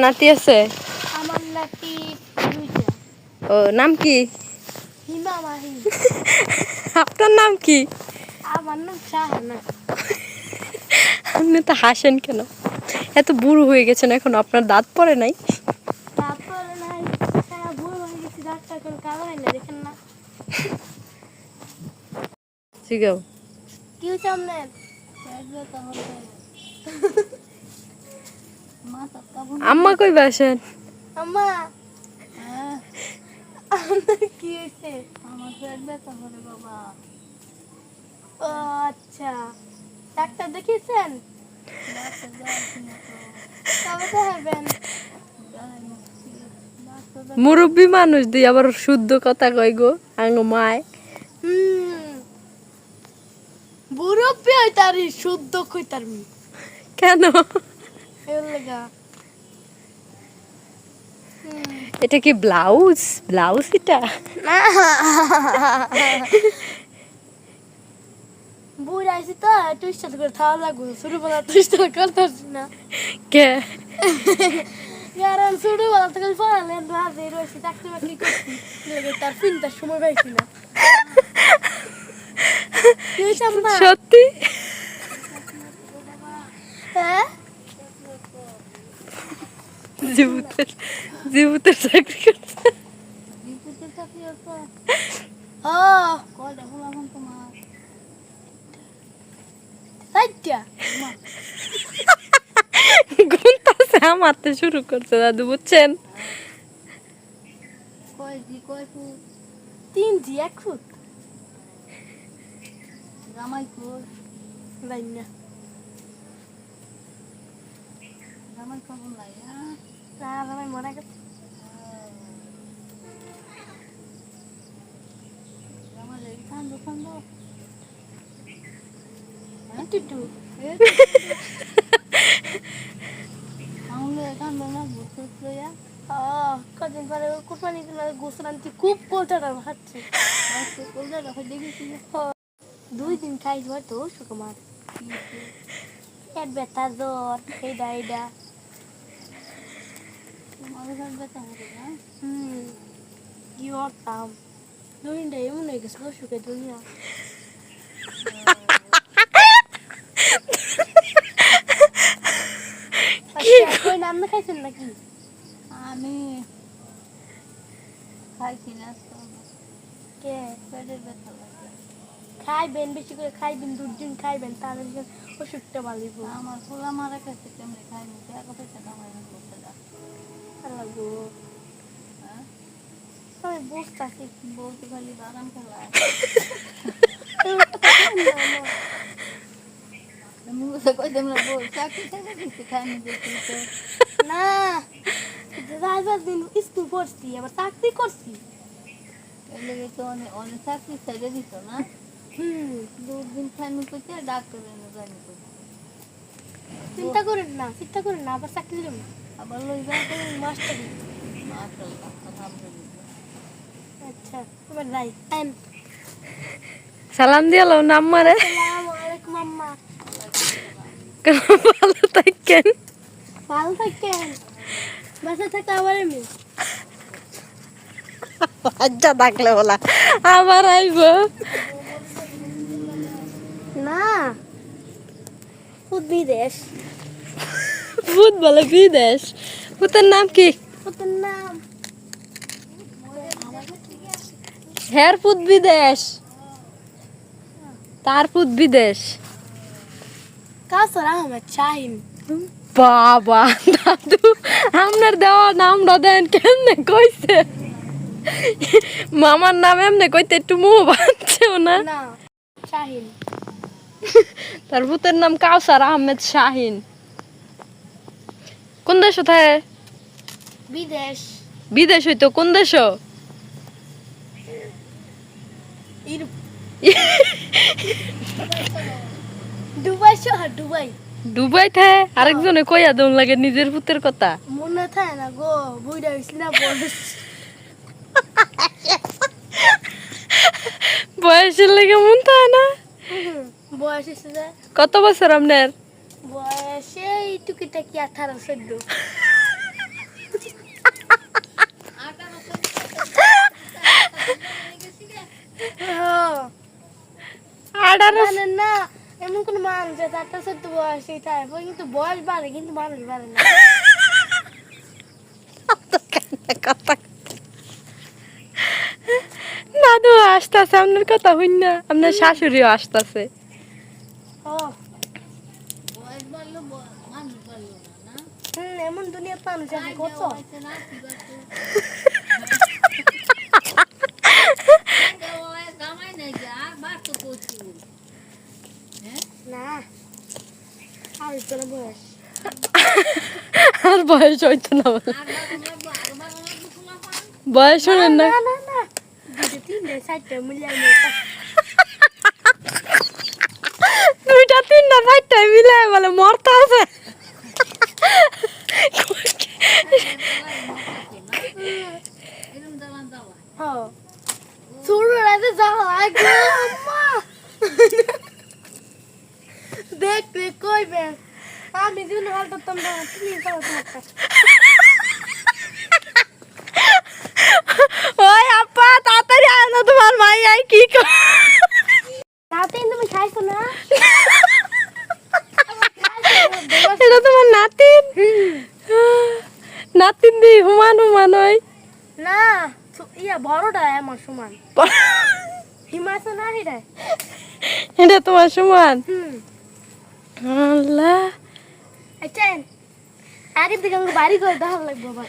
নাতি আছে? আমার নাতি দুইটা। ও নাম কি? হিমা মাহি। আপনার নাম কি? আমার নাম শাহানা। আপনি তো হাসেন কেন? এত বুড়ো হয়ে গেছেন এখন, আপনার দাঁত পড়ে নাই? তারপরে নাই বুড়ো হয়ে গেছি, ডাক্তার করে কালো হয় না, দেখেন না। শিখাও। কি হয়েছে আপনার? আম্মা কই বাসেন? আম্মা আপনার কি হয়েছে? আমার পেট ব্যথা করে বাবা। ও আচ্ছা, ডাক্তার দেখিয়েছেন? ডাক্তার যাচ্ছি না তো, কবে দেখাবেন? যাই না। ডাক্তার মুরব্বী মানুষ দিয়ে আবার শুদ্ধ কথা কয় গো আঙ্গ মায়। মুরব্বী হয় তারই শুদ্ধ কইতার মি কেন? এর লাগা। এটা কি ব্লাউজ? ব্লাউজ এটা? বুড়া আইসি তো টুইস্টার করে খাওয়া লাগবে, ছোটবেলা টুইস্টার করতেছি না। কে? কারণ ছোটবেলা থেকে পড়ালেন রাজে রয়েছি, চাকরি বাকরি করছি, তার চিন্তার সময় পাইছি না। কি হয়েছে আম্মা? সত্যি? হ্যাঁ জীবুতের চাকরি করছে। বিপুতের চাকরি আছে। ও কয়টা বললাম তোমার? সাইডটা গুনতাছে, মারতে শুরু করছে দাদু, বুঝছেন? কয় ফুট? 3 জি 1 ফুট জামাই ফুট? লাইন না। জামাই খবর নাই। আমার মনে গেছে। জামাই লেগে খান্দ খান্দ একটু আমাদের খান্দ না বুঝতে লইয়া কদিন পরে কুরবানি দিলে গোসল আনতে খুব কোলটা খাচ্ছে। কোলটা রাখা দেখেছি। 2 দিন খাই হয়তো সুকুমার পেট ব্যথা জ্বর এইডা তোমার পেট ব্যথা হবে না? কি করতাম, দুদিনটা এমন হয়ে গেছিল সুখে দুনিয়া। কই নাম না খাইছেন নাকি? আমি খাইছি না তো, কে পেটের ব্যথা লাগে। খাইবেন, বেশি করে খাইবেন, 2 দিন খাইবেন, তাহলে ওষুধটা ভালো হইব। আমার খোলা মারা কাছে কেমনি খাইনি, টাকা পয়সা কামাই না করতে যা। লাগবো আমি বুঝতেছি। বলতে খালি বাগান খেলায় মুখে কই তোমরা বল চাকরি ছেড়ে দিচ্ছি, খাইনি দেখি তো না, ড্রাইভার দিন স্কুল পড়ছি, আবার চাকরি করছি। এর লেগে তো অনেক চাকরি ছেড়ে দিত না। 2 দিন খাইনি করতে ডাক্তার এনে যায়নি করতে। চিন্তা করেন না, আবার চাকরি দেব, আবার লইবা মাস্টারি। মাশাআল্লাহ, আলহামদুলিল্লাহ। আচ্ছা এবার যাই। সালাম দিয়ালো নাম মারে। আসসালামু আলাইকুম আম্মা। ভালো থাকেন। ভালো থাকেন, বাসা থাকতে আবার এমনি আচ্ছা থাকলে বলা আবার আইব না। বিদেশ ভূত বলে বিদেশ। ভূতের নাম কি? ওটার নাম হের ভূত বিদেশ, তার ভূত বিদেশ। কাসর আহমেদ শাহিন। বাবা দাদু, আপনার দেওয়া নামটা দেন কেমনে কইছে? মামার নাম এমনি কইতে একটু মুখ বাঁধছেও না। না শাহিন। তার ভূতের নাম কাউসার আহমেদ শাহিন। কোন দেশ থাকে? বিদেশ। বিদেশ হইতো কোন দেশ? দুবাই শহর, দুবাই। দুবাই থাকে। আরেকজনে কইয়া দন লাগে নিজের ভূতের কথা। মনে থাকে না গো, বুইড়া হইছি না বয়স। বয়সের লেগে মন থাকে না। বয়স হয়েছে যে, কত বছর আপনার? বয়সে এই টুকিটাকি 18-14। আরো জানেন না এমন কোন মানুষ আছে 4-14 বয়স এটা কিন্তু বয়স বাড়ে কিন্তু মানুষ বাড়ে না কথা দাদু আসতেছে আপনার কথা হইন না আপনার শাশুড়িও আসতেছে ও বয়স বাড়লো মানুষ বাড়লো না না এমন দুনিয়া মানুষ আছে কত হয়েছে না ঠিক আছে কামাই নাই যা বাস তো করছি হ্যাঁ না আর তোর বয়স আর বয়স হইতো না বলে। আর বাবা দুকুলা পান বয়স শুনেন না না না না দুটো তিনটে চারটে মিলিয়ে নিয়ে দুইটা তিনটা চারটা মিলে বলে মরতে আছে এরকম দালান দাওয়া হ্যাঁ শুরু রাতে যাও আগে আম্মা দেখতে কইবেন আমি দিন হালটা তোমরা তুমি যাও তোমার ওই আপা তাড়াতাড়ি আয় না তোমার মাই আই কি রাতে তুমি খাইছো না এটা তোমার নাতিন নাতিন দি হুমান হুমান ওই না ইয়া বড়টা আমার সমান হিমাচল না হিরে এটা তোমার সমান হুম আল্লাহ আচ্ছা আগে থেকে আমাকে বাড়ি করে দেওয়া লাগবে বাবা